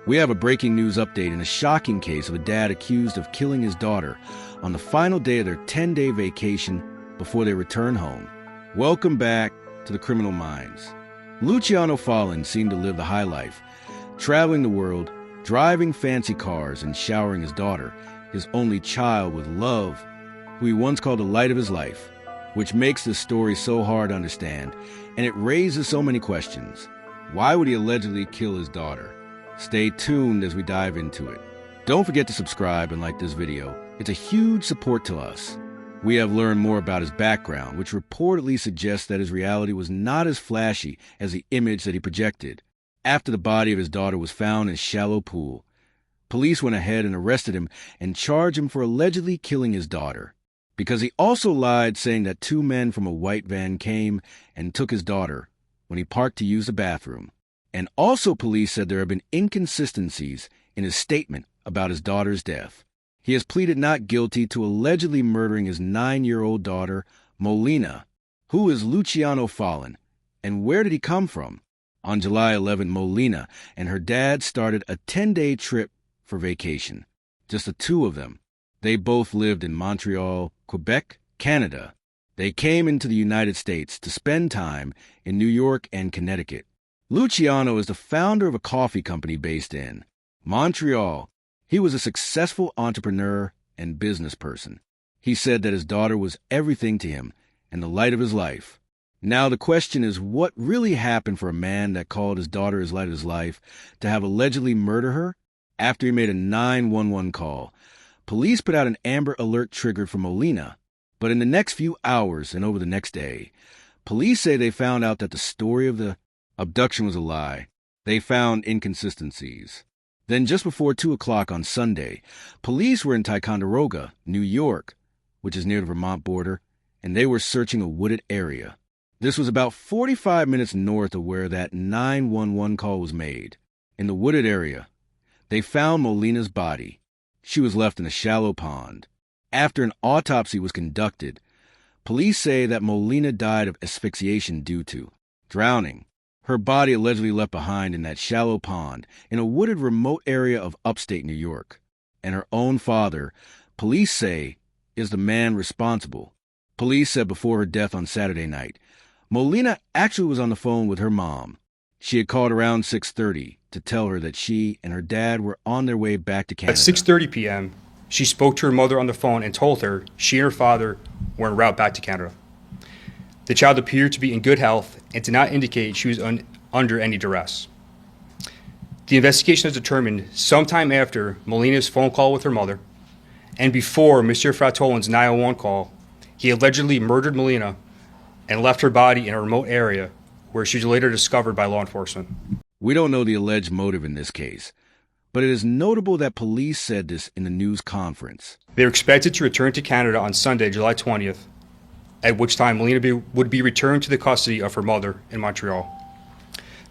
We have a breaking news update in a shocking case of a dad accused of killing his daughter on the final day of their 10-day vacation before they return home. Welcome back to the Criminal Minds. Luciano Fallen seemed to live the high life, traveling the world, driving fancy cars, and showering his daughter, his only child, with love, who he once called the light of his life, which makes this story so hard to understand, and it raises so many questions. Why would he allegedly kill his daughter? Stay tuned as we dive into it. Don't forget to subscribe and like this video. It's a huge support to us. We have learned more about his background, which reportedly suggests that his reality was not as flashy as the image that he projected. After the body of his daughter was found in a shallow pool, police went ahead and arrested him and charged him for allegedly killing his daughter, because he also lied, saying that two men from a white van came and took his daughter when he parked to use the bathroom. And also police said there have been inconsistencies in his statement about his daughter's death. He has pleaded not guilty to allegedly murdering his 9-year-old daughter, Molina. Who is Luciano Fallen, and where did he come from? On July 11, Molina and her dad started a 10-day trip for vacation. Just the two of them. They both lived in Montreal, Quebec, Canada. They came into the United States to spend time in New York and Connecticut. Luciano is the founder of a coffee company based in Montreal. He was a successful entrepreneur and business person. He said that his daughter was everything to him and the light of his life. Now the question is, what really happened for a man that called his daughter his light of his life to have allegedly murdered her? After he made a 911 call, police put out an Amber Alert triggered for Molina. But in the next few hours and over the next day, police say they found out that the story of the abduction was a lie. They found inconsistencies. Then just before 2 o'clock on Sunday, police were in Ticonderoga, New York, which is near the Vermont border, and they were searching a wooded area. This was about 45 minutes north of where that 911 call was made. In the wooded area, they found Molina's body. She was left in a shallow pond. After an autopsy was conducted, police say that Molina died of asphyxiation due to drowning. Her body allegedly left behind in that shallow pond in a wooded remote area of upstate New York. And her own father, police say, is the man responsible. Police said before her death on Saturday night, Molina actually was on the phone with her mom. She had called around 6:30 to tell her that she and her dad were on their way back to Canada. At 6:30 p.m., she spoke to her mother on the phone and told her she and her father were en route back to Canada. The child appeared to be in good health and did not indicate she was under any duress. The investigation has determined sometime after Molina's phone call with her mother and before Mr. Fratolin's 911 call, he allegedly murdered Molina and left her body in a remote area where she was later discovered by law enforcement. We don't know the alleged motive in this case, but it is notable that police said this in the news conference. They were expected to return to Canada on Sunday, July 20th, at which time Molina would be returned to the custody of her mother in Montreal.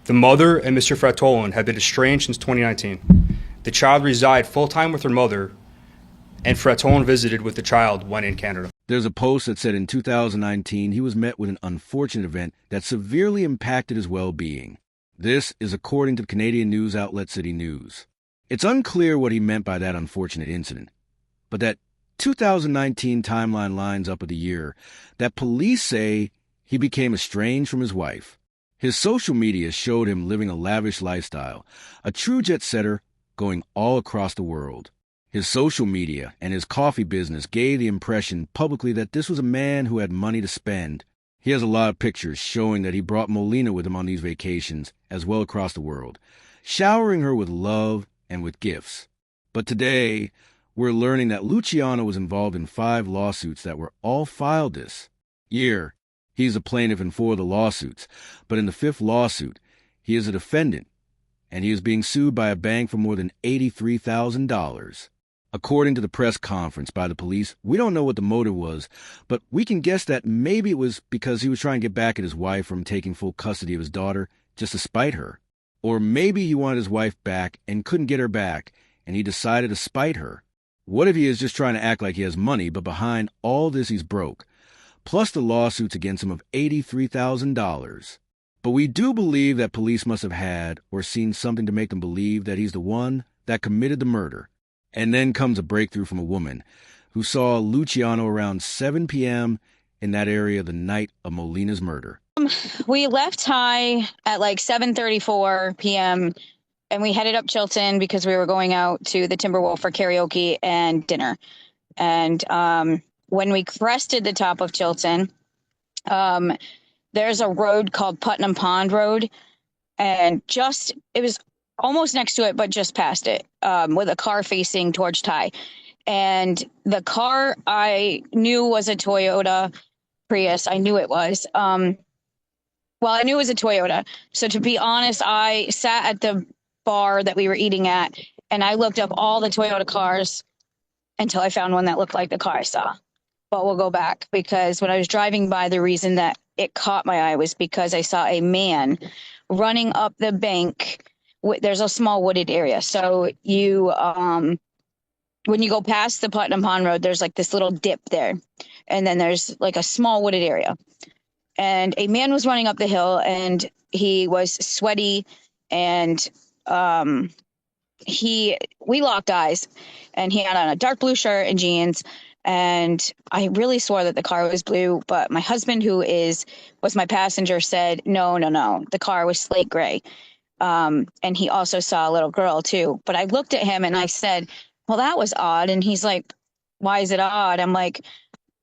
The mother and Mr. Fratolin had been estranged since 2019. The child resided full-time with her mother, and Fratolin visited with the child when in Canada. There's a post that said in 2019 he was met with an unfortunate event that severely impacted his well-being. This is according to the Canadian news outlet City News. It's unclear what he meant by that unfortunate incident, but that 2019 timeline lines up with the year that police say he became estranged from his wife. His social media showed him living a lavish lifestyle, a true jet-setter going all across the world. His social media and his coffee business gave the impression publicly that this was a man who had money to spend. He has a lot of pictures showing that he brought Molina with him on these vacations as well across the world, showering her with love and with gifts. But today, we're learning that Luciano was involved in 5 lawsuits that were all filed this year. He's a plaintiff in 4 of the lawsuits, but in the 5th lawsuit, he is a defendant, and he is being sued by a bank for more than $83,000. According to the press conference by the police, we don't know what the motive was, but we can guess that maybe it was because he was trying to get back at his wife from taking full custody of his daughter just to spite her. Or maybe he wanted his wife back and couldn't get her back, and he decided to spite her. What if he is just trying to act like he has money, but behind all this he's broke, plus the lawsuits against him of $83,000? But we do believe that police must have had or seen something to make them believe that he's the one that committed the murder. And then comes a breakthrough from a woman who saw Luciano around 7 p.m. in that area the night of Molina's murder. We left high at like 7:34 p.m. and we headed up Chilton because we were going out to the Timberwolf for karaoke and dinner. And when we crested the top of Chilton, there's a road called Putnam Pond Road, and it was almost next to it, but just past it, with a car facing towards Ty. And the car I knew was a Toyota Prius. I knew it was. I knew it was a Toyota. So to be honest, I sat at the bar that we were eating at, and I looked up all the Toyota cars until I found one that looked like the car I saw. But we'll go back, because when I was driving by, the reason that it caught my eye was because I saw a man running up the bank. There's a small wooded area. So when you go past the Putnam Pond Road, there's like this little dip there. And then there's like a small wooded area. And a man was running up the hill, and he was sweaty, and we locked eyes, and he had on a dark blue shirt and jeans. And I really swore that the car was blue, but my husband, who was my passenger, said, no, the car was slate gray. And he also saw a little girl too. But I looked at him and I said, well, that was odd. And he's like, why is it odd? I'm like,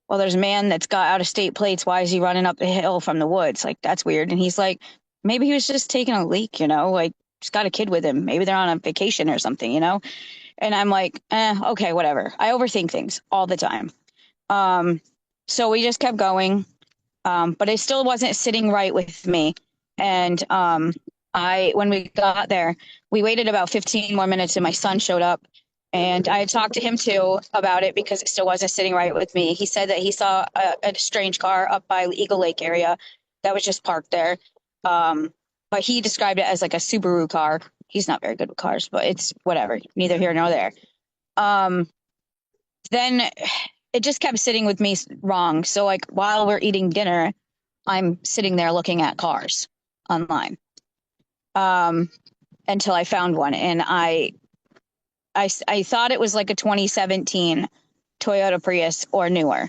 well, there's a man that's got out of state plates. Why is he running up the hill from the woods? Like, that's weird. And he's like, maybe he was just taking a leak, like he's got a kid with him. Maybe they're on a vacation or something, And I'm like, okay, whatever. I overthink things all the time. So we just kept going. But it still wasn't sitting right with me. And when we got there, we waited about 15 more minutes and my son showed up. And I had talked to him too about it because it still wasn't sitting right with me. He said that he saw a strange car up by Eagle Lake area that was just parked there. But he described it as like a Subaru car. He's not very good with cars, but it's whatever, neither here nor there. Then it just kept sitting with me wrong. So like while we're eating dinner, I'm sitting there looking at cars online until I found one. And I thought it was like a 2017 Toyota Prius or newer.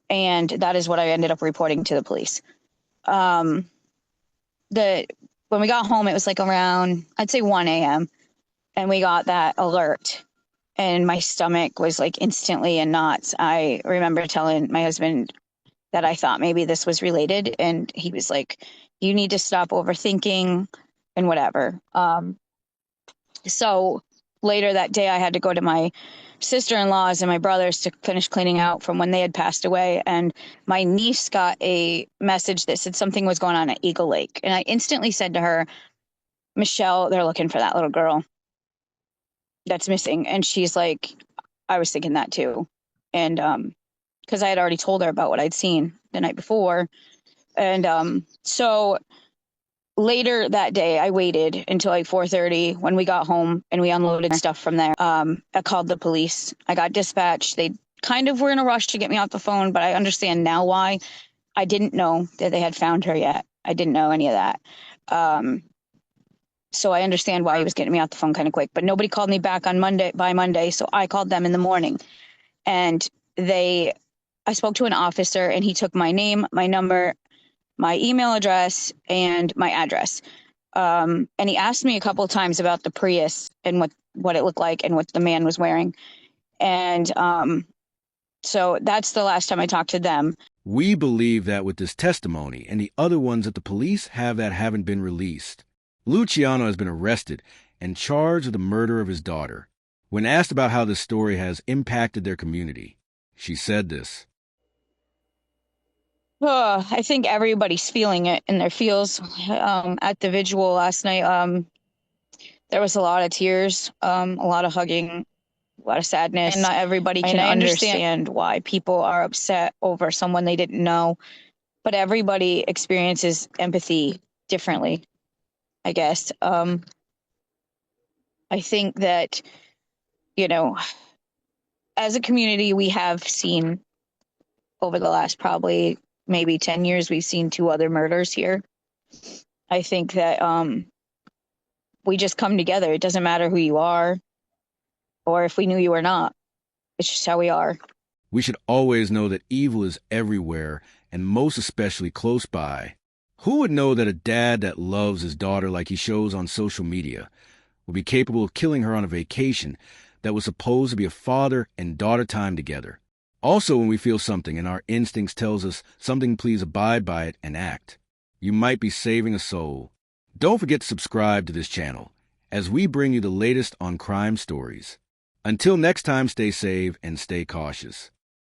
And that is what I ended up reporting to the police. When we got home, it was like around, I'd say 1 a.m. And we got that alert. And my stomach was like instantly in knots. I remember telling my husband that I thought maybe this was related. And he was like, you need to stop overthinking and whatever. So later that day, I had to go to my sister-in-law's and my brothers to finish cleaning out from when they had passed away. And my niece got a message that said something was going on at Eagle Lake. And I instantly said to her, Michelle, they're looking for that little girl that's missing. And she's like, I was thinking that too. And because I had already told her about what I'd seen the night before. And so later that day, I waited until like 4:30 when we got home and we unloaded stuff from there. I called the police. I got dispatched. They kind of were in a rush to get me off the phone, but I understand now why. I didn't know that they had found her yet. I didn't know any of that. So I understand why he was getting me off the phone kind of quick, but nobody called me back on by Monday. So I called them in the morning, and I spoke to an officer, and he took my name, my number, my email address, and my address. And he asked me a couple of times about the Prius and what it looked like and what the man was wearing. And so that's the last time I talked to them. We believe that with this testimony and the other ones that the police have that haven't been released, Luciano has been arrested and charged with the murder of his daughter. When asked about how this story has impacted their community, she said this. I think everybody's feeling it in their feels. At the vigil last night, there was a lot of tears, a lot of hugging, a lot of sadness. And not everybody can understand why people are upset over someone they didn't know. But everybody experiences empathy differently, I guess. I think that, as a community, we have seen over the last probably maybe 10 years, we've seen 2 other murders here. I think that we just come together. It doesn't matter who you are or if we knew you or not. It's just how we are. We should always know that evil is everywhere, and most especially close by. Who would know that a dad that loves his daughter like he shows on social media would be capable of killing her on a vacation that was supposed to be a father and daughter time together? Also, when we feel something and our instincts tells us something, please abide by it and act. You might be saving a soul. Don't forget to subscribe to this channel as we bring you the latest on crime stories. Until next time, stay safe and stay cautious.